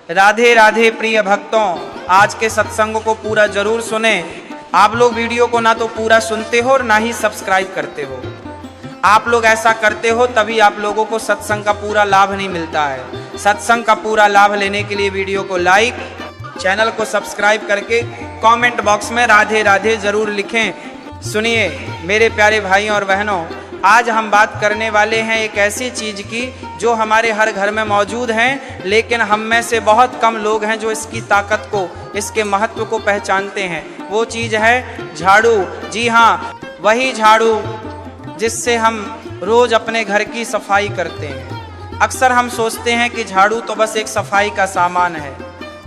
राधे राधे प्रिय भक्तों, आज के सत्संग को पूरा जरूर सुने। आप लोग वीडियो को ना तो पूरा सुनते हो और ना ही सब्सक्राइब करते हो। आप लोग ऐसा करते हो तभी आप लोगों को सत्संग का पूरा लाभ नहीं मिलता है। सत्संग का पूरा लाभ लेने के लिए वीडियो को लाइक, चैनल को सब्सक्राइब करके कमेंट बॉक्स में राधे राधे जरूर लिखें। सुनिए मेरे प्यारे भाइयों और बहनों, आज हम बात करने वाले हैं एक ऐसी चीज की जो हमारे हर घर में मौजूद है, लेकिन हम में से बहुत कम लोग हैं जो इसकी ताकत को, इसके महत्व को पहचानते हैं। वो चीज है झाड़ू। जी हाँ, वही झाड़ू जिससे हम रोज अपने घर की सफाई करते हैं। अक्सर हम सोचते हैं कि झाड़ू तो बस एक सफाई का सामान है,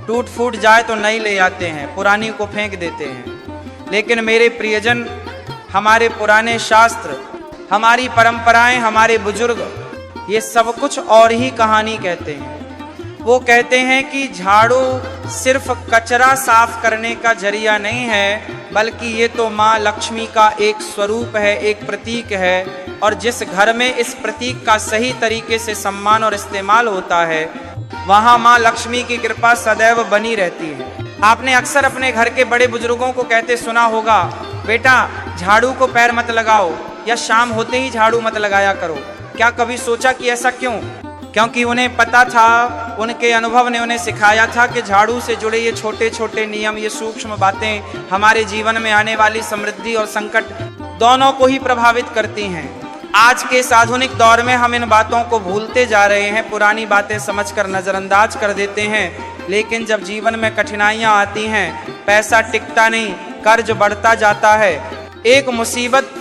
टूट फूट जाए तो नई ले आते हैं, पुरानी को फेंक देते हैं। लेकिन मेरे प्रियजन, हमारे पुराने शास्त्र, हमारी परंपराएं, हमारे बुजुर्ग ये सब कुछ और ही कहानी कहते हैं। वो कहते हैं कि झाड़ू सिर्फ कचरा साफ करने का जरिया नहीं है, बल्कि ये तो माँ लक्ष्मी का एक स्वरूप है, एक प्रतीक है। और जिस घर में इस प्रतीक का सही तरीके से सम्मान और इस्तेमाल होता है, वहाँ माँ लक्ष्मी की कृपा सदैव बनी रहती है। आपने अक्सर अपने घर के बड़े बुजुर्गों को कहते सुना होगा, बेटा झाड़ू को पैर मत लगाओ, या शाम होते ही झाड़ू मत लगाया करो। क्या कभी सोचा कि ऐसा क्यों? क्योंकि उन्हें पता था, उनके अनुभव ने उन्हें सिखाया था कि झाड़ू से जुड़े ये छोटे छोटे नियम, ये सूक्ष्म बातें हमारे जीवन में आने वाली समृद्धि और संकट दोनों को ही प्रभावित करती हैं। आज के इस आधुनिक दौर में हम इन बातों को भूलते जा रहे हैं, पुरानी बातें समझकर नजरअंदाज कर देते हैं। लेकिन जब जीवन में कठिनाइयां आती हैं, पैसा टिकता नहीं, कर्ज बढ़ता जाता है, एक मुसीबत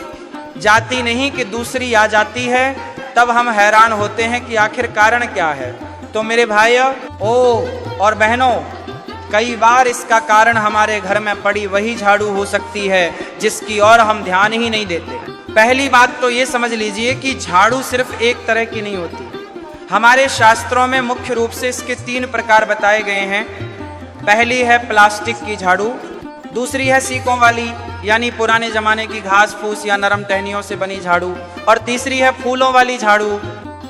जाती नहीं कि दूसरी आ जाती है, तब हम हैरान होते हैं कि आखिर कारण क्या है। तो मेरे भाइयों और बहनों, कई बार इसका कारण हमारे घर में पड़ी वही झाड़ू हो सकती है जिसकी ओर हम ध्यान ही नहीं देते। पहली बात तो ये समझ लीजिए कि झाड़ू सिर्फ एक तरह की नहीं होती। हमारे शास्त्रों में मुख्य रूप से इसके 3 प्रकार बताए गए हैं। पहली है प्लास्टिक की झाड़ू, दूसरी है सीकों वाली यानी पुराने जमाने की घास फूस या नरम टहनियों से बनी झाड़ू, और तीसरी है फूलों वाली झाड़ू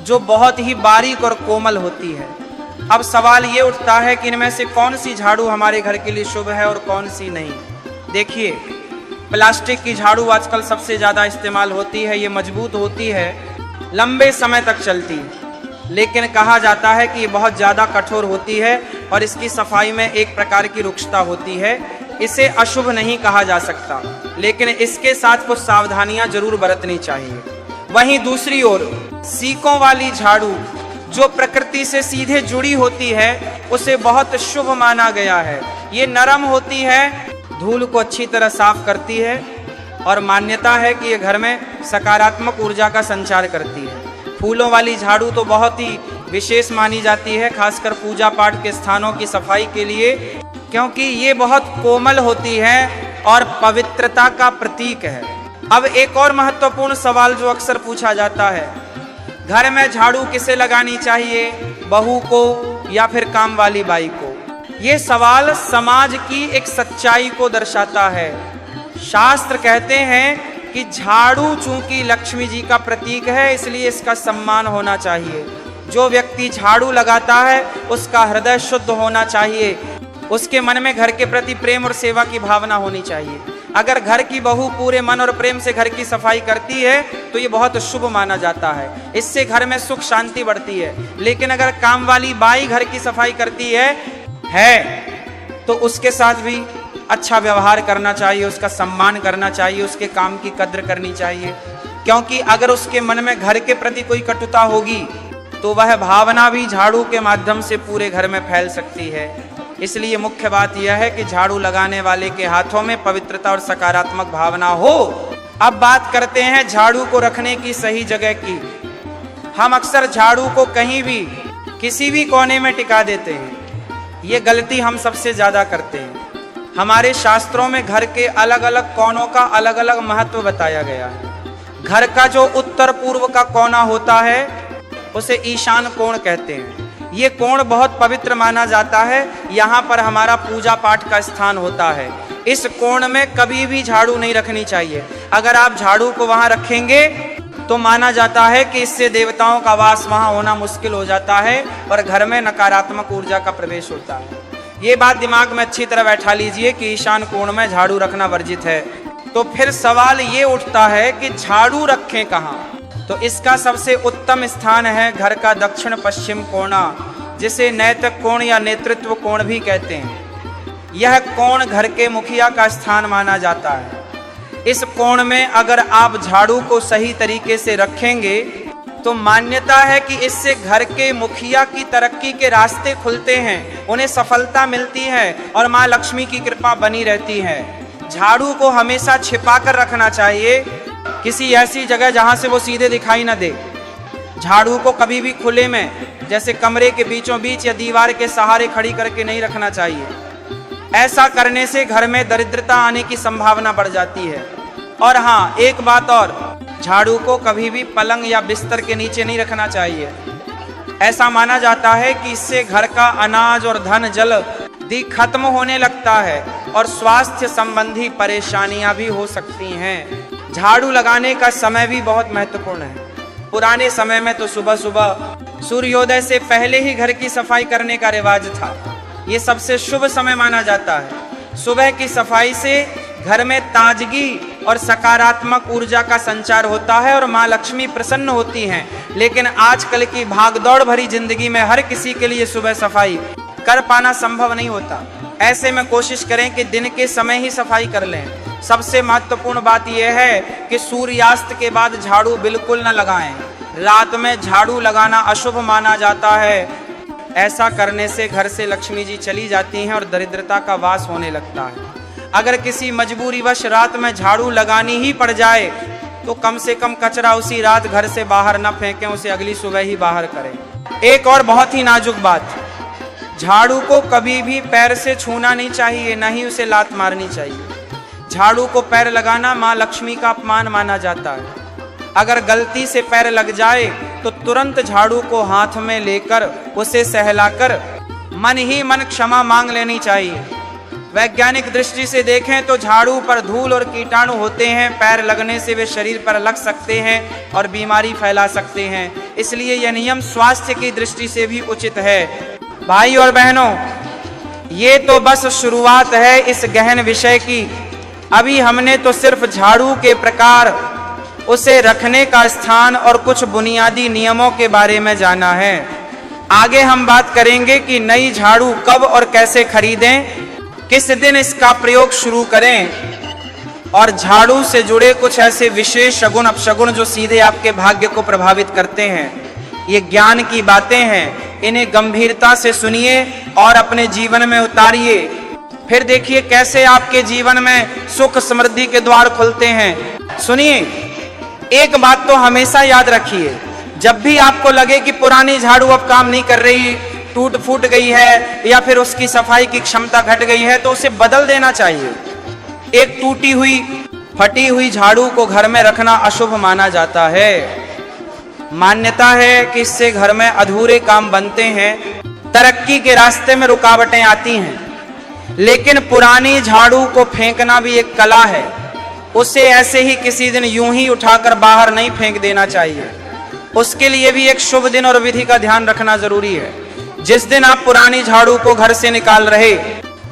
जो बहुत ही बारीक और कोमल होती है। अब सवाल ये उठता है कि इनमें से कौन सी झाड़ू हमारे घर के लिए शुभ है और कौन सी नहीं। देखिए, प्लास्टिक की झाड़ू आजकल सबसे ज़्यादा इस्तेमाल होती है। ये मजबूत होती है, लंबे समय तक चलती है, लेकिन कहा जाता है कि ये बहुत ज़्यादा कठोर होती है और इसकी सफाई में एक प्रकार की रुक्षता होती है। इसे अशुभ नहीं कहा जा सकता, लेकिन इसके साथ कुछ सावधानियां जरूर बरतनी चाहिए। वहीं दूसरी ओर सीकों वाली झाड़ू जो प्रकृति से सीधे जुड़ी होती है, उसे बहुत शुभ माना गया है। ये नरम होती है, धूल को अच्छी तरह साफ करती है, और मान्यता है कि ये घर में सकारात्मक ऊर्जा का संचार करती है। फूलों वाली झाड़ू तो बहुत ही विशेष मानी जाती है, खासकर पूजा पाठ के स्थानों की सफाई के लिए, क्योंकि ये बहुत कोमल होती है और पवित्रता का प्रतीक है। अब एक और महत्वपूर्ण सवाल जो अक्सर पूछा जाता है, घर में झाड़ू किसे लगानी चाहिए, बहू को या फिर काम वाली बाई को? ये सवाल समाज की एक सच्चाई को दर्शाता है। शास्त्र कहते हैं कि झाड़ू चूंकि लक्ष्मी जी का प्रतीक है, इसलिए इसका सम्मान होना चाहिए। जो व्यक्ति झाड़ू लगाता है उसका हृदय शुद्ध होना चाहिए, उसके मन में घर के प्रति प्रेम और सेवा की भावना होनी चाहिए। अगर घर की बहू पूरे मन और प्रेम से घर की सफाई करती है तो ये बहुत शुभ माना जाता है, इससे घर में सुख शांति बढ़ती है। लेकिन अगर काम वाली बाई घर की सफाई करती है तो उसके साथ भी अच्छा व्यवहार करना चाहिए, उसका सम्मान करना चाहिए, उसके काम की कद्र करनी चाहिए। क्योंकि अगर उसके मन में घर के प्रति कोई कटुता होगी तो वह भावना भी झाड़ू के माध्यम से पूरे घर में फैल सकती है। इसलिए मुख्य बात यह है कि झाड़ू लगाने वाले के हाथों में पवित्रता और सकारात्मक भावना हो। अब बात करते हैं झाड़ू को रखने की सही जगह की। हम अक्सर झाड़ू को कहीं भी, किसी भी कोने में टिका देते हैं। ये गलती हम सबसे ज्यादा करते हैं। हमारे शास्त्रों में घर के अलग अलग कोनों का अलग अलग महत्व बताया गया है। घर का जो उत्तर पूर्व का कोना होता है उसे ईशान कोण कहते हैं। ये कोण बहुत पवित्र माना जाता है, यहाँ पर हमारा पूजा पाठ का स्थान होता है। इस कोण में कभी भी झाड़ू नहीं रखनी चाहिए। अगर आप झाड़ू को वहाँ रखेंगे तो माना जाता है कि इससे देवताओं का वास वहां होना मुश्किल हो जाता है और घर में नकारात्मक ऊर्जा का प्रवेश होता है। ये बात दिमाग में अच्छी तरह बैठा लीजिए कि ईशान कोण में झाड़ू रखना वर्जित है। तो फिर सवाल ये उठता है कि झाड़ू रखें कहाँ? तो इसका सबसे उत्तम स्थान है घर का दक्षिण पश्चिम कोना, जिसे नैतिक कोण या नेतृत्व कोण भी कहते हैं। यह कोण घर के मुखिया का स्थान माना जाता है। इस कोण में अगर आप झाड़ू को सही तरीके से रखेंगे तो मान्यता है कि इससे घर के मुखिया की तरक्की के रास्ते खुलते हैं, उन्हें सफलता मिलती है और माँ लक्ष्मी की कृपा बनी रहती है। झाड़ू को हमेशा छिपा कर रखना चाहिए, किसी ऐसी जगह जहां से वो सीधे दिखाई ना दे। झाड़ू को कभी भी खुले में, जैसे कमरे के बीचों बीच या दीवार के सहारे खड़ी करके नहीं रखना चाहिए। ऐसा करने से घर में दरिद्रता आने की संभावना बढ़ जाती है। और हाँ, एक बात और, झाड़ू को कभी भी पलंग या बिस्तर के नीचे नहीं रखना चाहिए। ऐसा माना जाता है कि इससे घर का अनाज और धन जल्दी खत्म होने लगता है और स्वास्थ्य संबंधी परेशानियां भी हो सकती हैं। झाड़ू लगाने का समय भी बहुत महत्वपूर्ण है। पुराने समय में तो सुबह सुबह सूर्योदय से पहले ही घर की सफाई करने का रिवाज था। ये सबसे शुभ समय माना जाता है। सुबह की सफाई से घर में ताजगी और सकारात्मक ऊर्जा का संचार होता है और माँ लक्ष्मी प्रसन्न होती हैं। लेकिन आजकल की भागदौड़ भरी जिंदगी में हर किसी के लिए सुबह सफाई कर पाना संभव नहीं होता। ऐसे में कोशिश करें कि दिन के समय ही सफाई कर लें। सबसे महत्वपूर्ण बात यह है कि सूर्यास्त के बाद झाड़ू बिल्कुल न लगाएं। रात में झाड़ू लगाना अशुभ माना जाता है। ऐसा करने से घर से लक्ष्मी जी चली जाती हैं और दरिद्रता का वास होने लगता है। अगर किसी मजबूरीवश रात में झाड़ू लगानी ही पड़ जाए तो कम से कम कचरा उसी रात घर से बाहर न फेंकें, उसे अगली सुबह ही बाहर करें। एक और बहुत ही नाजुक बात, झाड़ू को कभी भी पैर से छूना नहीं चाहिए, न ही उसे लात मारनी चाहिए। झाड़ू को पैर लगाना माँ लक्ष्मी का अपमान माना जाता है। अगर गलती से पैर लग जाए तो तुरंत झाड़ू को हाथ में लेकर उसे सहलाकर मन ही मन क्षमा मांग लेनी चाहिए। वैज्ञानिक दृष्टि से देखें तो झाड़ू पर धूल और कीटाणु होते हैं। पैर लगने से वे शरीर पर लग सकते हैं और बीमारी फैला सकते हैं। इसलिए यह नियम स्वास्थ्य की दृष्टि से भी उचित है। भाई और बहनों, ये तो बस शुरुआत है इस गहन विषय की। अभी हमने तो सिर्फ झाड़ू के प्रकार, उसे रखने का स्थान और कुछ बुनियादी नियमों के बारे में जाना है। आगे हम बात करेंगे कि नई झाड़ू कब और कैसे खरीदें, किस दिन इसका प्रयोग शुरू करें और झाड़ू से जुड़े कुछ ऐसे विशेष शगुन अपशगुन जो सीधे आपके भाग्य को प्रभावित करते हैं। ये ज्ञान की बातें हैं, इन्हें गंभीरता से सुनिए और अपने जीवन में उतारिए। फिर देखिए कैसे आपके जीवन में सुख समृद्धि के द्वार खुलते हैं। सुनिए, एक बात तो हमेशा याद रखिए, जब भी आपको लगे कि पुरानी झाड़ू अब काम नहीं कर रही, टूट फूट गई है या फिर उसकी सफाई की क्षमता घट गई है, तो उसे बदल देना चाहिए। एक टूटी हुई फटी हुई झाड़ू को घर में रखना अशुभ माना जाता है। मान्यता है कि इससे घर में अधूरे काम बनते हैं, तरक्की के रास्ते में रुकावटें आती हैं। लेकिन पुरानी झाड़ू को फेंकना भी एक कला है। उसे ऐसे ही किसी दिन यूं ही उठाकर बाहर नहीं फेंक देना चाहिए। उसके लिए भी एक शुभ दिन और विधि का ध्यान रखना जरूरी है। जिस दिन आप पुरानी झाड़ू को घर से निकाल रहे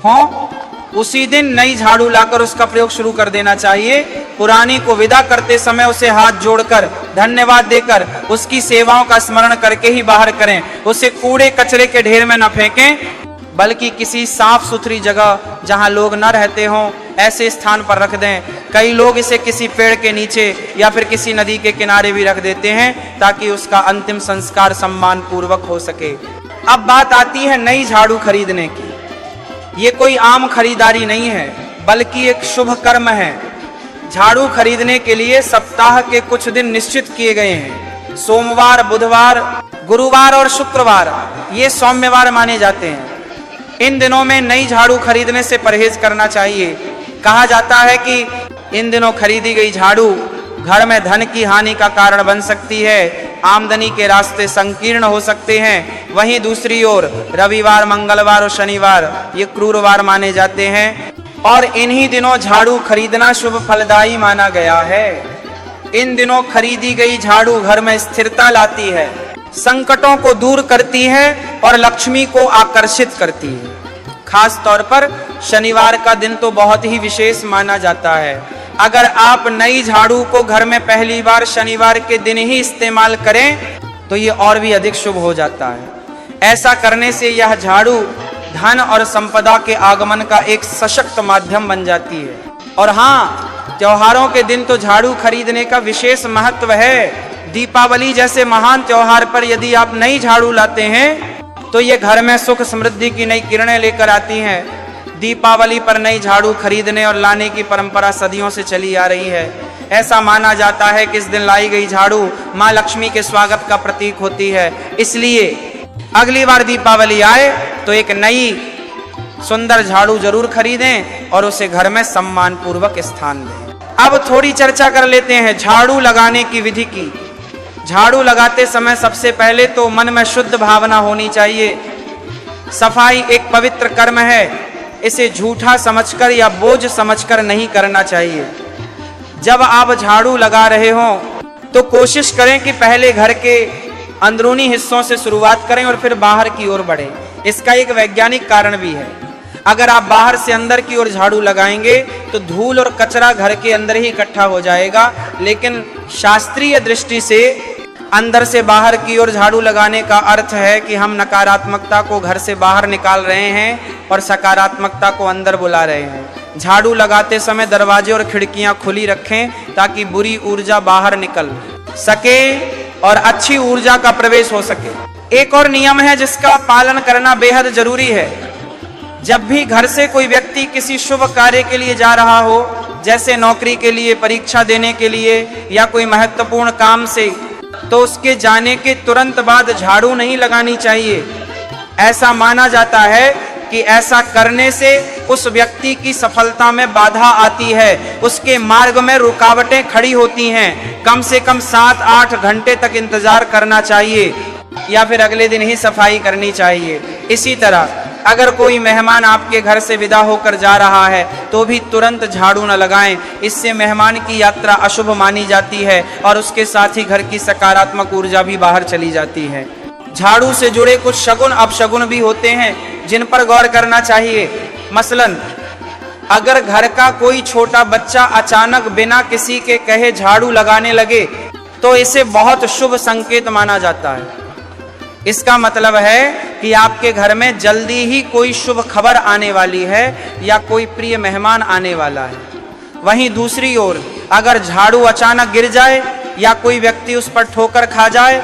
हों, उसी दिन नई झाड़ू लाकर उसका प्रयोग शुरू कर देना चाहिए। पुरानी को विदा करते समय उसे हाथ जोड़कर धन्यवाद देकर उसकी सेवाओं का स्मरण करके ही बाहर करें। उसे कूड़े कचरे के ढेर में न फेंकें, बल्कि किसी साफ सुथरी जगह जहां लोग न रहते हों ऐसे स्थान पर रख दें। कई लोग इसे किसी पेड़ के नीचे या फिर किसी नदी के किनारे भी रख देते हैं ताकि उसका अंतिम संस्कार सम्मान पूर्वक हो सके। अब बात आती है नई झाड़ू खरीदने की। ये कोई आम खरीदारी नहीं है, बल्कि एक शुभ कर्म है। झाड़ू खरीदने के लिए सप्ताह के कुछ दिन निश्चित किए गए हैं। सोमवार, बुधवार, गुरुवार और शुक्रवार ये सौम्यवार माने जाते हैं। इन दिनों में नई झाड़ू खरीदने से परहेज करना चाहिए। कहा जाता है कि इन दिनों खरीदी गई झाड़ू घर में धन की हानि का कारण बन सकती है, आमदनी के रास्ते संकीर्ण हो सकते हैं। वहीं दूसरी ओर रविवार, मंगलवार और शनिवार ये क्रूरवार माने जाते हैं और इन्हीं दिनों झाड़ू खरीदना शुभ फलदायी माना गया है। इन दिनों खरीदी गई झाड़ू घर में स्थिरता लाती है, संकटों को दूर करती है और लक्ष्मी को आकर्षित करती है। खास तौर पर शनिवार का दिन तो बहुत ही विशेष माना जाता है। अगर आप नई झाड़ू को घर में पहली बार शनिवार के दिन ही इस्तेमाल करें तो ये और भी अधिक शुभ हो जाता है। ऐसा करने से यह झाड़ू धन और संपदा के आगमन का एक सशक्त माध्यम बन जाती है। और हाँ, त्योहारों के दिन तो झाड़ू खरीदने का विशेष महत्व है। दीपावली जैसे महान त्योहार पर यदि आप नई झाड़ू लाते हैं तो ये घर में सुख समृद्धि की नई किरणें लेकर आती हैं। दीपावली पर नई झाड़ू खरीदने और लाने की परंपरा सदियों से चली आ रही है। ऐसा माना जाता है कि इस दिन लाई गई झाड़ू मां लक्ष्मी के स्वागत का प्रतीक होती है। इसलिए अगली बार दीपावली आए तो एक नई सुंदर झाड़ू जरूर खरीदें और उसे घर में सम्मान पूर्वक स्थान दें। अब थोड़ी चर्चा कर लेते हैं झाड़ू लगाने की विधि की। झाड़ू लगाते समय सबसे पहले तो मन में शुद्ध भावना होनी चाहिए। सफाई एक पवित्र कर्म है, इसे झूठा समझकर या बोझ समझकर नहीं करना चाहिए। जब आप झाड़ू लगा रहे हो तो कोशिश करें कि पहले घर के अंदरूनी हिस्सों से शुरुआत करें और फिर बाहर की ओर बढ़ें। इसका एक वैज्ञानिक कारण भी है। अगर आप बाहर से अंदर की ओर झाड़ू लगाएंगे तो धूल और कचरा घर के अंदर ही इकट्ठा हो जाएगा, लेकिन शास्त्रीय दृष्टि से अंदर से बाहर की ओर झाड़ू लगाने का अर्थ है कि हम नकारात्मकता को घर से बाहर निकाल रहे हैं और सकारात्मकता को अंदर बुला रहे हैं। झाड़ू लगाते समय दरवाजे और खिड़कियां खुली रखें ताकि बुरी ऊर्जा बाहर निकल सके और अच्छी ऊर्जा का प्रवेश हो सके। एक और नियम है जिसका पालन करना बेहद जरूरी है। जब भी घर से कोई व्यक्ति किसी शुभ कार्य के लिए जा रहा हो, जैसे नौकरी के लिए, परीक्षा देने के लिए या कोई महत्वपूर्ण काम से, तो उसके जाने के तुरंत बाद झाड़ू नहीं लगानी चाहिए। ऐसा माना जाता है कि ऐसा करने से उस व्यक्ति की सफलता में बाधा आती है, उसके मार्ग में रुकावटें खड़ी होती हैं। कम से कम 7-8 घंटे तक इंतजार करना चाहिए या फिर अगले दिन ही सफाई करनी चाहिए। इसी तरह अगर कोई मेहमान आपके घर से विदा होकर जा रहा है तो भी तुरंत झाड़ू न लगाएं। इससे मेहमान की यात्रा अशुभ मानी जाती है और उसके साथ ही घर की सकारात्मक ऊर्जा भी बाहर चली जाती है। झाड़ू से जुड़े कुछ शगुन अपशगुन भी होते हैं जिन पर गौर करना चाहिए। मसलन अगर घर का कोई छोटा बच्चा अचानक बिना किसी के कहे झाड़ू लगाने लगे तो इसे बहुत शुभ संकेत माना जाता है। इसका मतलब है कि आपके घर में जल्दी ही कोई शुभ खबर आने वाली है या कोई प्रिय मेहमान आने वाला है। वहीं दूसरी ओर अगर झाड़ू अचानक गिर जाए या कोई व्यक्ति उस पर ठोकर खा जाए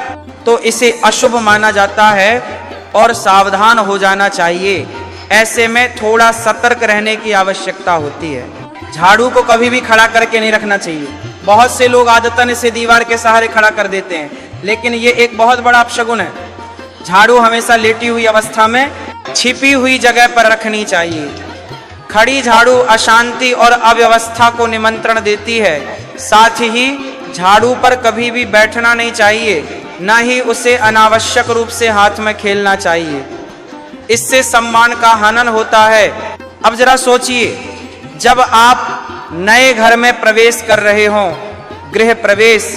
तो इसे अशुभ माना जाता है और सावधान हो जाना चाहिए। ऐसे में थोड़ा सतर्क रहने की आवश्यकता होती है। झाड़ू को कभी भी खड़ा करके नहीं रखना चाहिए। बहुत से लोग आदतन इसे दीवार के सहारे खड़ा कर देते हैं, लेकिन ये एक बहुत बड़ा अपशगुन है। झाड़ू हमेशा लेटी हुई अवस्था में छिपी हुई जगह पर रखनी चाहिए। खड़ी झाड़ू अशांति और अव्यवस्था को निमंत्रण देती है। साथ ही झाड़ू पर कभी भी बैठना नहीं चाहिए, न ही उसे अनावश्यक रूप से हाथ में खेलना चाहिए। इससे सम्मान का हनन होता है। अब जरा सोचिए, जब आप नए घर में प्रवेश कर रहे हों, गृह प्रवेश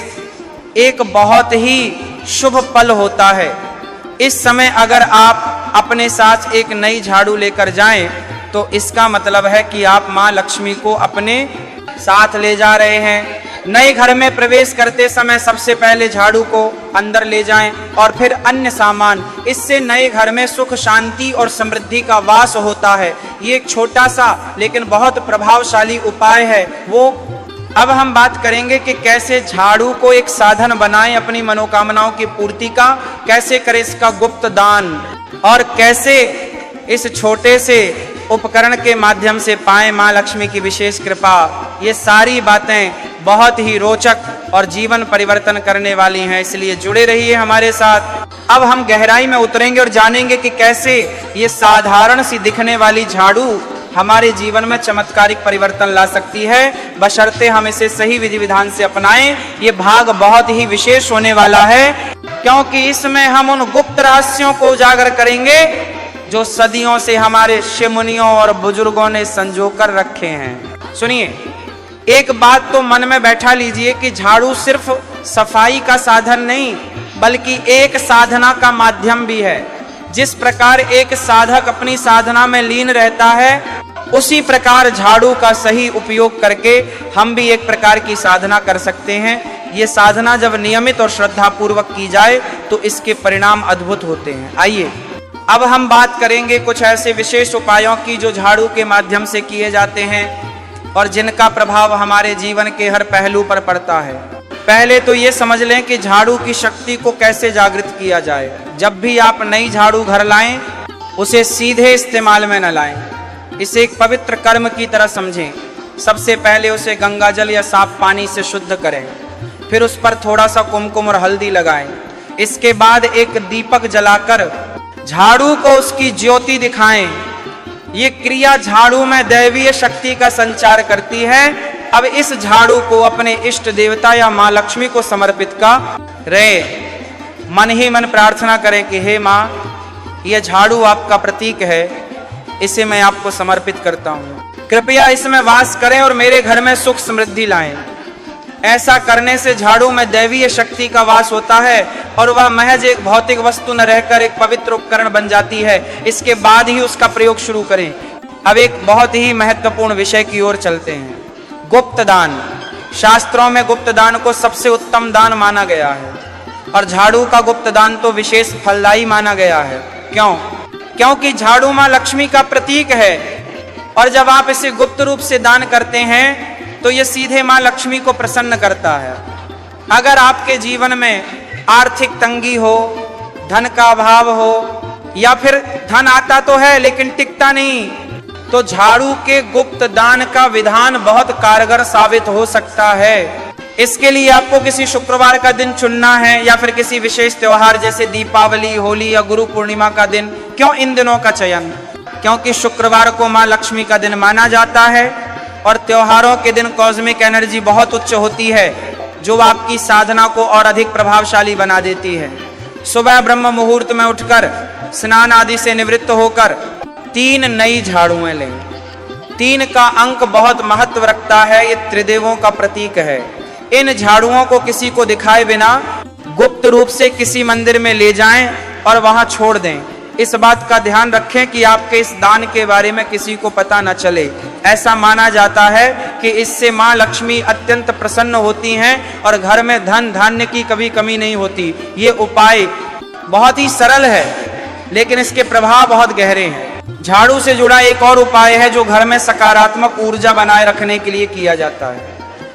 एक बहुत ही शुभ पल होता है। इस समय अगर आप अपने साथ एक नई झाड़ू लेकर जाएं तो इसका मतलब है कि आप मां लक्ष्मी को अपने साथ ले जा रहे हैं। नए घर में प्रवेश करते समय सबसे पहले झाड़ू को अंदर ले जाएं और फिर अन्य सामान। इससे नए घर में सुख, शांति और समृद्धि का वास होता है। ये एक छोटा सा लेकिन बहुत प्रभावशाली उपाय है। वो अब हम बात करेंगे कि कैसे झाड़ू को एक साधन बनाएं अपनी मनोकामनाओं की पूर्ति का, कैसे करें इसका गुप्त दान और कैसे इस छोटे से उपकरण के माध्यम से पाएं मां लक्ष्मी की विशेष कृपा। ये सारी बातें बहुत ही रोचक और जीवन परिवर्तन करने वाली हैं, इसलिए जुड़े रहिए हमारे साथ। अब हम गहराई में उतरेंगे और जानेंगे कि कैसे ये साधारण सी दिखने वाली झाड़ू हमारे जीवन में चमत्कारिक परिवर्तन ला सकती है, बशर्ते हम इसे सही विधि विधान से अपनाएं। ये भाग बहुत ही विशेष होने वाला है, क्योंकि इसमें हम उन गुप्त रहस्यों को उजागर करेंगे जो सदियों से हमारे ऋषि मुनियों और बुजुर्गों ने संजो कर रखे हैं। सुनिए, एक बात तो मन में बैठा लीजिए कि झाड़ू सिर्फ सफाई का साधन नहीं बल्कि एक साधना का माध्यम भी है। जिस प्रकार एक साधक अपनी साधना में लीन रहता है, उसी प्रकार झाड़ू का सही उपयोग करके हम भी एक प्रकार की साधना कर सकते हैं। ये साधना जब नियमित और श्रद्धा पूर्वक की जाए तो इसके परिणाम अद्भुत होते हैं। आइए अब हम बात करेंगे कुछ ऐसे विशेष उपायों की जो झाड़ू के माध्यम से किए जाते हैं और जिनका प्रभाव हमारे जीवन के हर पहलू पर पड़ता है। पहले तो ये समझ लें कि झाड़ू की शक्ति को कैसे जागृत किया जाए। जब भी आप नई झाड़ू घर लाएं, उसे सीधे इस्तेमाल में न लाएं, इसे एक पवित्र कर्म की तरह समझें। सबसे पहले उसे गंगा जल या साफ पानी से शुद्ध करें, फिर उस पर थोड़ा सा कुमकुम और हल्दी लगाएं। इसके बाद एक दीपक जलाकर झाड़ू को उसकी ज्योति दिखाएं। ये क्रिया झाड़ू में दैवीय शक्ति का संचार करती है। अब इस झाड़ू को अपने इष्ट देवता या माँ लक्ष्मी को समर्पित करें। मन ही मन प्रार्थना करें कि हे माँ, यह झाड़ू आपका प्रतीक है, इसे मैं आपको समर्पित करता हूँ। कृपया इसमें वास करें और मेरे घर में सुख समृद्धि लाएं। ऐसा करने से झाड़ू में दैवीय शक्ति का वास होता है और वह महज एक भौतिक वस्तु न रहकर एक पवित्र उपकरण बन जाती है। इसके बाद ही उसका प्रयोग शुरू करें। अब एक बहुत ही महत्वपूर्ण विषय की ओर चलते हैं, गुप्त दान। शास्त्रों में गुप्त दान को सबसे उत्तम दान माना गया है और झाड़ू का गुप्त दान तो विशेष फलदायी माना गया है। क्यों? क्योंकि झाड़ू माँ लक्ष्मी का प्रतीक है और जब आप इसे गुप्त रूप से दान करते हैं तो यह सीधे माँ लक्ष्मी को प्रसन्न करता है। अगर आपके जीवन में आर्थिक तंगी हो, धन का अभाव हो या फिर धन आता तो है लेकिन टिकता नहीं, तो झाड़ू के गुप्त दान का विधान बहुत कारगर साबित हो सकता है। इसके लिए आपको किसी शुक्रवार का दिन चुनना है या फिर किसी विशेष त्योहार जैसे दीपावली, होली या गुरु पूर्णिमा का दिन। क्यों इन दिनों का चयन? क्योंकि शुक्रवार को माँ लक्ष्मी का दिन माना जाता है और त्योहारों के दिन कॉस्मिक एनर्जी बहुत उच्च होती है जो आपकी साधना को और अधिक प्रभावशाली बना देती है। सुबह ब्रह्म मुहूर्त में उठकर स्नान आदि से निवृत्त होकर 3 नई झाड़ुएं लें। 3 का अंक बहुत महत्व रखता है, ये त्रिदेवों का प्रतीक है। इन झाड़ुओं को किसी को दिखाए बिना गुप्त रूप से किसी मंदिर में ले जाएं और वहां छोड़ दें। इस बात का ध्यान रखें कि आपके इस दान के बारे में किसी को पता न चले। ऐसा माना जाता है कि इससे माँ लक्ष्मी अत्यंत प्रसन्न होती हैं और घर में धन धान्य की कभी कमी नहीं होती। ये उपाय बहुत ही सरल है लेकिन इसके प्रभाव बहुत गहरे हैं। झाड़ू से जुड़ा एक और उपाय है जो घर में सकारात्मक ऊर्जा बनाए रखने के लिए किया जाता है।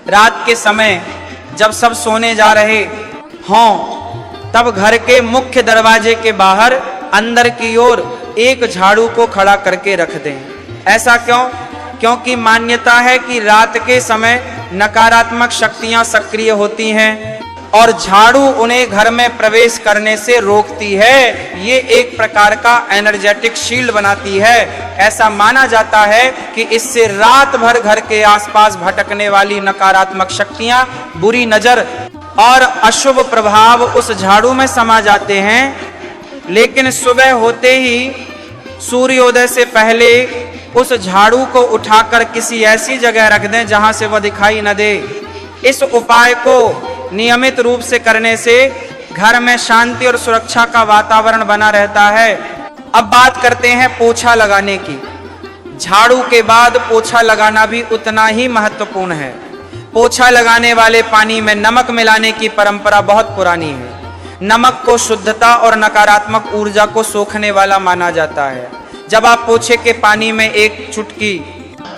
रात के समय जब सब सोने जा रहे हों तब घर के मुख्य दरवाजे के बाहर अंदर की ओर एक झाड़ू को खड़ा करके रख दें। ऐसा क्यों? क्योंकि मान्यता है कि रात के समय नकारात्मक शक्तियां सक्रिय होती हैं और झाड़ू उन्हें घर में प्रवेश करने से रोकती है। ये एक प्रकार का एनर्जेटिक शील्ड बनाती है। ऐसा माना जाता है कि इससे रात भर घर के आसपास भटकने वाली नकारात्मक शक्तियां, बुरी नजर और अशुभ प्रभाव उस झाड़ू में समा जाते हैं। लेकिन सुबह होते ही सूर्योदय से पहले उस झाड़ू को उठाकर किसी ऐसी जगह रख दें जहां से वह दिखाई न दे। इस उपाय को नियमित रूप से करने से घर में शांति और सुरक्षा का वातावरण बना रहता है। अब बात करते हैं पोछा लगाने की। झाड़ू के बाद पोछा लगाना भी उतना ही महत्वपूर्ण है। पोछा लगाने वाले पानी में नमक मिलाने की परंपरा बहुत पुरानी है। नमक को शुद्धता और नकारात्मक ऊर्जा को सोखने वाला माना जाता है। जब आप पोछे के पानी में एक चुटकी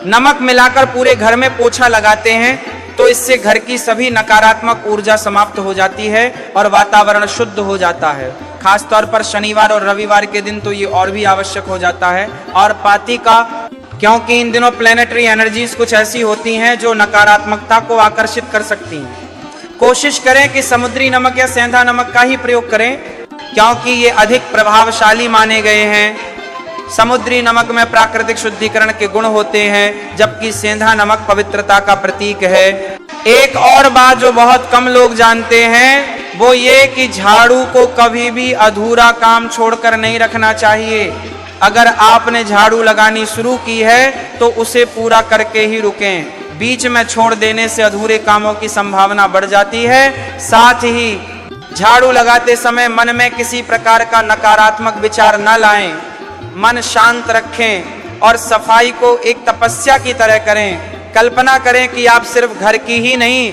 नमक मिलाकर पूरे घर में पोछा लगाते हैं तो इससे घर की सभी नकारात्मक ऊर्जा समाप्त हो जाती है और वातावरण शुद्ध हो जाता है। खास तौर पर शनिवार और रविवार के दिन तो ये और भी आवश्यक हो जाता है। और पाती का, क्योंकि इन दिनों प्लेनेटरी एनर्जीज कुछ ऐसी होती हैं जो नकारात्मकता को आकर्षित कर सकती हैं। कोशिश करें कि समुद्री नमक या सेंधा नमक का ही प्रयोग करें क्योंकि ये अधिक प्रभावशाली माने गए हैं। समुद्री नमक में प्राकृतिक शुद्धिकरण के गुण होते हैं जबकि सेंधा नमक पवित्रता का प्रतीक है। एक और बात जो बहुत कम लोग जानते हैं वो ये कि झाड़ू को कभी भी अधूरा काम छोड़कर नहीं रखना चाहिए। अगर आपने झाड़ू लगानी शुरू की है तो उसे पूरा करके ही रुकें। बीच में छोड़ देने से अधूरे कामों की संभावना बढ़ जाती है। साथ ही झाड़ू लगाते समय मन में किसी प्रकार का नकारात्मक विचार न लाएं, मन शांत रखें और सफाई को एक तपस्या की तरह करें। कल्पना करें कि आप सिर्फ घर की ही नहीं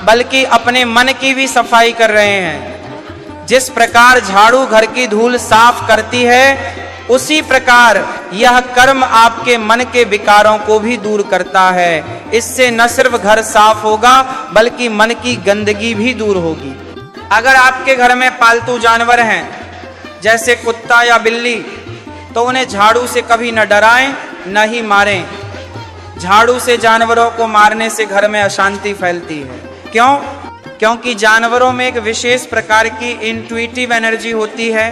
बल्कि अपने मन की भी सफाई कर रहे हैं। जिस प्रकार झाड़ू घर की धूल साफ करती है, उसी प्रकार यह कर्म आपके मन के विकारों को भी दूर करता है। इससे न सिर्फ घर साफ होगा बल्कि मन की गंदगी भी दूर होगी। अगर आपके घर में पालतू जानवर हैं जैसे कुत्ता या बिल्ली, तो उन्हें झाड़ू से कभी न डराएं न ही मारें। झाड़ू से जानवरों को मारने से घर में अशांति फैलती है। क्यों? क्योंकि जानवरों में एक विशेष प्रकार की इंट्यूटिव एनर्जी होती है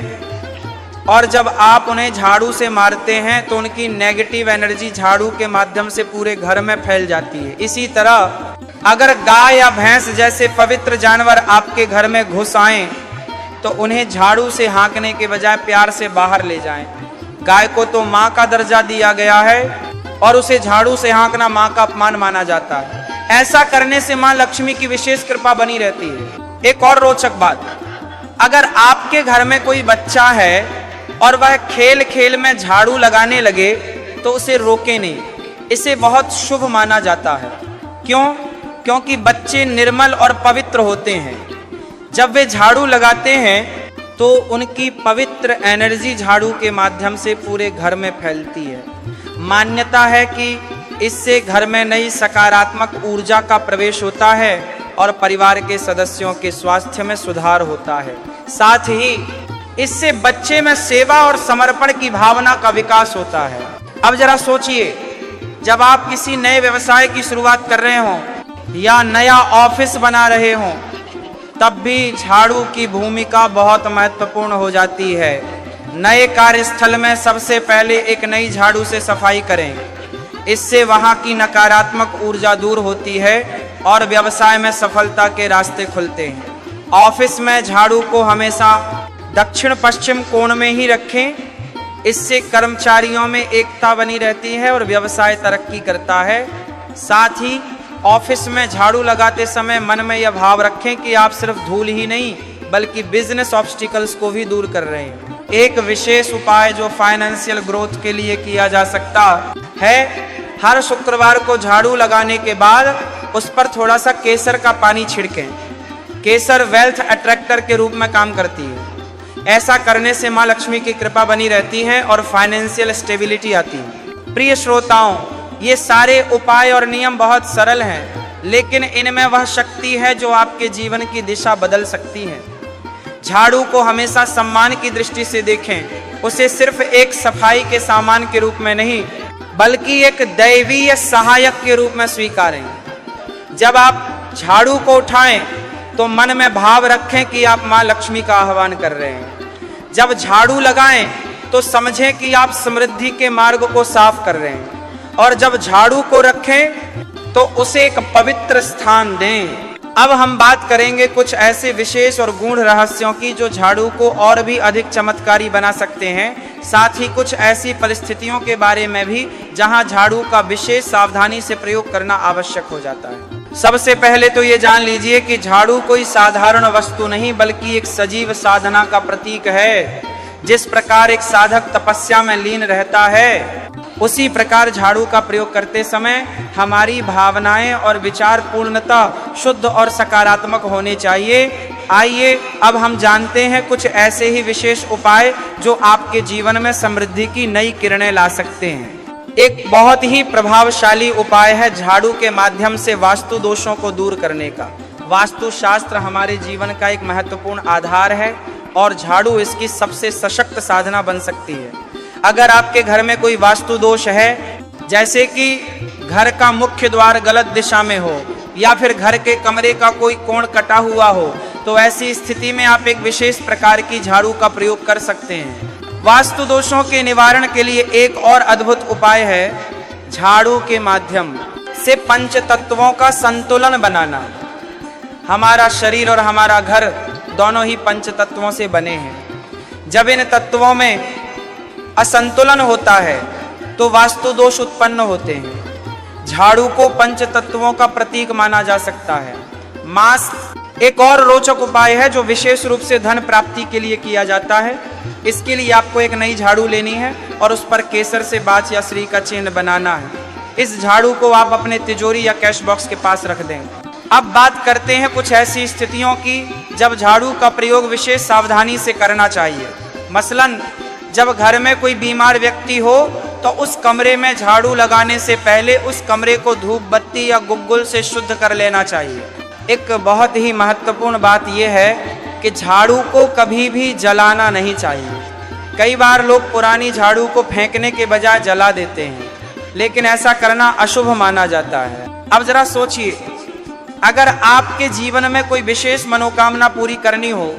और जब आप उन्हें झाड़ू से मारते हैं तो उनकी नेगेटिव एनर्जी झाड़ू के माध्यम से पूरे घर में फैल जाती है। इसी तरह अगर गाय या भैंस जैसे पवित्र जानवर आपके घर में घुस आएं तो उन्हें झाड़ू से हाँकने के बजाय प्यार से बाहर ले जाएं। गाय को तो माँ का दर्जा दिया गया है और उसे झाड़ू से हाँकना माँ का अपमान माना जाता है। ऐसा करने से माँ लक्ष्मी की विशेष कृपा बनी रहती है। एक और रोचक बात, अगर आपके घर में कोई बच्चा है और वह खेल खेल में झाड़ू लगाने लगे तो उसे रोके नहीं, इसे बहुत शुभ माना जाता है। क्यों? क्योंकि बच्चे निर्मल और पवित्र होते हैं। जब वे झाड़ू लगाते हैं तो उनकी पवित्र एनर्जी झाड़ू के माध्यम से पूरे घर में फैलती है। मान्यता है कि इससे घर में नई सकारात्मक ऊर्जा का प्रवेश होता है और परिवार के सदस्यों के स्वास्थ्य में सुधार होता है। साथ ही इससे बच्चे में सेवा और समर्पण की भावना का विकास होता है। अब जरा सोचिए, जब आप किसी नए व्यवसाय की शुरुआत कर रहे हों या नया ऑफिस बना रहे हों, तब भी झाड़ू की भूमिका बहुत महत्वपूर्ण हो जाती है। नए कार्यस्थल में सबसे पहले एक नई झाड़ू से सफाई करें। इससे वहां की नकारात्मक ऊर्जा दूर होती है और व्यवसाय में सफलता के रास्ते खुलते हैं। ऑफिस में झाड़ू को हमेशा दक्षिण पश्चिम कोण में ही रखें। इससे कर्मचारियों में एकता बनी रहती है और व्यवसाय तरक्की करता है। साथ ही ऑफिस में झाड़ू लगाते समय मन में यह भाव रखें कि आप सिर्फ धूल ही नहीं बल्कि बिजनेस ऑब्स्टिकल्स को भी दूर कर रहे हैं। एक विशेष उपाय जो फाइनेंशियल ग्रोथ के लिए किया जा सकता है, हर शुक्रवार को झाड़ू लगाने के बाद उस पर थोड़ा सा केसर का पानी छिड़कें। केसर वेल्थ अट्रैक्टर के रूप में काम करती है। ऐसा करने से माँ लक्ष्मी की कृपा बनी रहती है और फाइनेंशियल स्टेबिलिटी आती है। प्रिय श्रोताओं, ये सारे उपाय और नियम बहुत सरल हैं, लेकिन इनमें वह शक्ति है जो आपके जीवन की दिशा बदल सकती है। झाड़ू को हमेशा सम्मान की दृष्टि से देखें। उसे सिर्फ एक सफाई के सामान के रूप में नहीं बल्कि एक दैवीय सहायक के रूप में स्वीकारें। जब आप झाड़ू को उठाएं तो मन में भाव रखें कि आप माँ लक्ष्मी का आह्वान कर रहे हैं। जब झाड़ू लगाएं तो समझें कि आप समृद्धि के मार्ग को साफ कर रहे हैं। और जब झाड़ू को रखें तो उसे एक पवित्र स्थान दें। अब हम बात करेंगे कुछ ऐसे विशेष और गूढ़ रहस्यों की जो झाड़ू को और भी अधिक चमत्कारी बना सकते हैं। साथ ही कुछ ऐसी परिस्थितियों के बारे में भी जहां झाड़ू का विशेष सावधानी से प्रयोग करना आवश्यक हो जाता है। सबसे पहले तो ये जान लीजिए कि झाड़ू कोई साधारण वस्तु नहीं बल्कि एक सजीव साधना का प्रतीक है। जिस प्रकार एक साधक तपस्या में लीन रहता है, उसी प्रकार झाड़ू का प्रयोग करते समय हमारी भावनाएं और विचार पूर्णतः शुद्ध और सकारात्मक होने चाहिए। आइए अब हम जानते हैं कुछ ऐसे ही विशेष उपाय जो आपके जीवन में समृद्धि की नई किरणें ला सकते हैं। एक बहुत ही प्रभावशाली उपाय है झाड़ू के माध्यम से वास्तु दोषों को दूर करने का। वास्तु शास्त्र हमारे जीवन का एक महत्वपूर्ण आधार है और झाड़ू इसकी सबसे सशक्त साधना बन सकती है। अगर आपके घर में कोई वास्तु दोष है, जैसे कि घर का मुख्य द्वार गलत दिशा में हो या फिर घर के कमरे का कोई कोण कटा हुआ हो, तो ऐसी स्थिति में आप एक विशेष प्रकार की झाड़ू का प्रयोग कर सकते हैं। वास्तु दोषों के निवारण के लिए एक और अद्भुत उपाय है झाड़ू के माध्यम से पंच तत्वों का संतुलन बनाना। हमारा शरीर और हमारा घर दोनों ही पंच तत्वों से बने हैं। जब इन तत्वों में असंतुलन होता है तो वास्तु दोष उत्पन्न होते हैं। झाड़ू को पंच तत्वों का प्रतीक माना जा सकता है। मास एक और रोचक उपाय है जो विशेष रूप से धन प्राप्ति के लिए किया जाता है। इसके लिए आपको एक नई झाड़ू लेनी है और उस पर केसर से बाज या श्री का चिन्ह बनाना है। इस झाड़ू को आप अपने तिजोरी या कैश बॉक्स के पास रख दें। अब बात करते हैं कुछ ऐसी स्थितियों की जब झाड़ू का प्रयोग विशेष सावधानी से करना चाहिए। मसलन जब घर में कोई बीमार व्यक्ति हो तो उस कमरे में झाड़ू लगाने से पहले उस कमरे को धूप बत्ती या गुग्गुल से शुद्ध कर लेना चाहिए। एक बहुत ही महत्वपूर्ण बात यह है कि झाड़ू को कभी भी जलाना नहीं चाहिए। कई बार लोग पुरानी झाड़ू को फेंकने के बजाय जला देते हैं, लेकिन ऐसा करना अशुभ माना जाता है। अब जरा सोचिए, अगर आपके जीवन में कोई विशेष मनोकामना पूरी करनी हो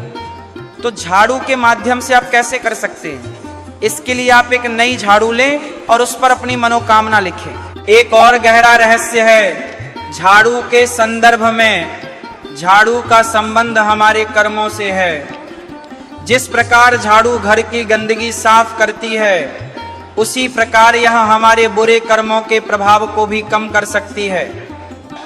तो झाड़ू के माध्यम से आप कैसे कर सकते हैं? इसके लिए आप एक नई झाड़ू लें और उस पर अपनी मनोकामना लिखें। एक और गहरा रहस्य है, झाड़ू के संदर्भ में झाड़ू का संबंध हमारे कर्मों से है। जिस प्रकार झाड़ू घर की गंदगी साफ करती है, उसी प्रकार यह हमारे बुरे कर्मों के प्रभाव को भी कम कर सकती है।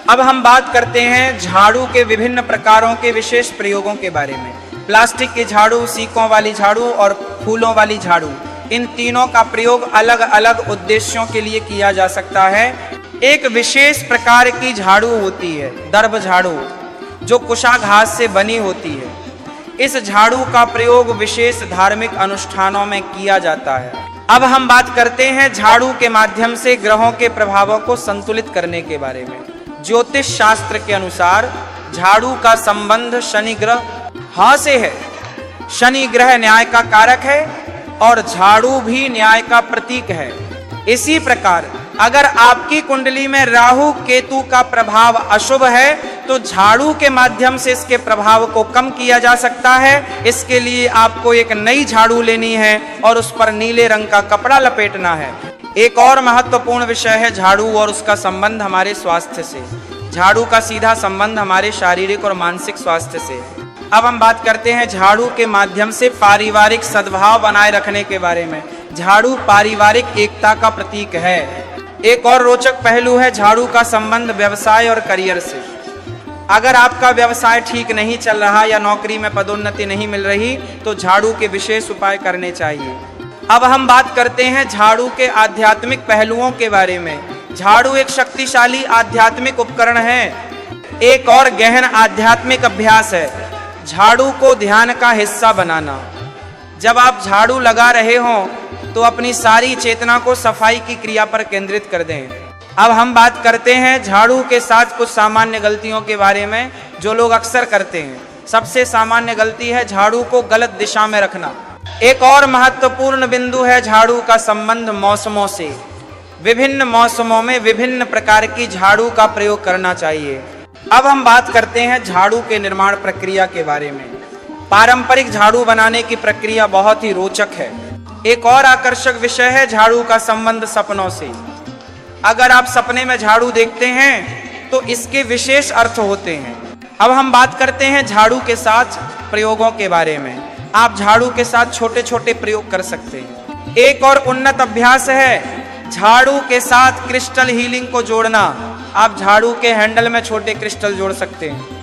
अब हम बात करते हैं झाड़ू के विभिन्न प्रकारों के विशेष प्रयोगों के बारे में। प्लास्टिक की झाड़ू, सीकों वाली झाड़ू और फूलों वाली झाड़ू, इन तीनों का प्रयोग अलग अलग उद्देश्यों के लिए किया जा सकता है। एक विशेष प्रकार की झाड़ू होती है दर्भ झाड़ू, जो कुशा घास से बनी होती है। इस झाड़ू का प्रयोग विशेष धार्मिक अनुष्ठानों में किया जाता है। अब हम बात करते हैं झाड़ू के माध्यम से ग्रहों के प्रभावों को संतुलित करने के बारे में। ज्योतिष शास्त्र के अनुसार झाड़ू का संबंध शनि ग्रह हाँ से है। शनि ग्रह न्याय का कारक है और झाड़ू भी न्याय का प्रतीक है। इसी प्रकार अगर आपकी कुंडली में राहु केतु का प्रभाव अशुभ है तो झाड़ू के माध्यम से इसके प्रभाव को कम किया जा सकता है। इसके लिए आपको एक नई झाड़ू लेनी है और उस पर नीले रंग का कपड़ा लपेटना है। एक और महत्वपूर्ण विषय है झाड़ू और उसका संबंध हमारे स्वास्थ्य से। झाड़ू का सीधा संबंध हमारे शारीरिक और मानसिक स्वास्थ्य से है। अब हम बात करते हैं झाड़ू के माध्यम से पारिवारिक सद्भाव बनाए रखने के बारे में। झाड़ू पारिवारिक एकता का प्रतीक है। एक और रोचक पहलू है झाड़ू का संबंध व्यवसाय और करियर से। अगर आपका व्यवसाय ठीक नहीं चल रहा या नौकरी में पदोन्नति नहीं मिल रही तो झाड़ू के विशेष उपाय करने चाहिए। अब हम बात करते हैं झाड़ू के आध्यात्मिक पहलुओं के बारे में। झाड़ू एक शक्तिशाली आध्यात्मिक उपकरण है। एक और गहन आध्यात्मिक अभ्यास है झाड़ू को ध्यान का हिस्सा बनाना। जब आप झाड़ू लगा रहे हों तो अपनी सारी चेतना को सफाई की क्रिया पर केंद्रित कर दें। अब हम बात करते हैं झाड़ू के साथ कुछ सामान्य गलतियों के बारे में जो लोग अक्सर करते हैं। सबसे सामान्य गलती है झाड़ू को गलत दिशा में रखना। एक और महत्वपूर्ण बिंदु है झाड़ू का संबंध मौसमों से। विभिन्न मौसमों में विभिन्न प्रकार की झाड़ू का प्रयोग करना चाहिए। अब हम बात करते हैं झाड़ू के निर्माण प्रक्रिया के बारे में। पारंपरिक झाड़ू बनाने की प्रक्रिया बहुत ही रोचक है। एक और आकर्षक विषय है झाड़ू का संबंध सपनों से। अगर आप सपने में झाड़ू देखते हैं तो इसके विशेष अर्थ होते हैं। अब हम बात करते हैं झाड़ू के साथ प्रयोगों के बारे में। आप झाड़ू के साथ छोटे छोटे प्रयोग कर सकते हैं। एक और उन्नत अभ्यास है झाड़ू के साथ क्रिस्टल हीलिंग को जोड़ना। आप झाड़ू के हैंडल में छोटे क्रिस्टल जोड़ सकते हैं।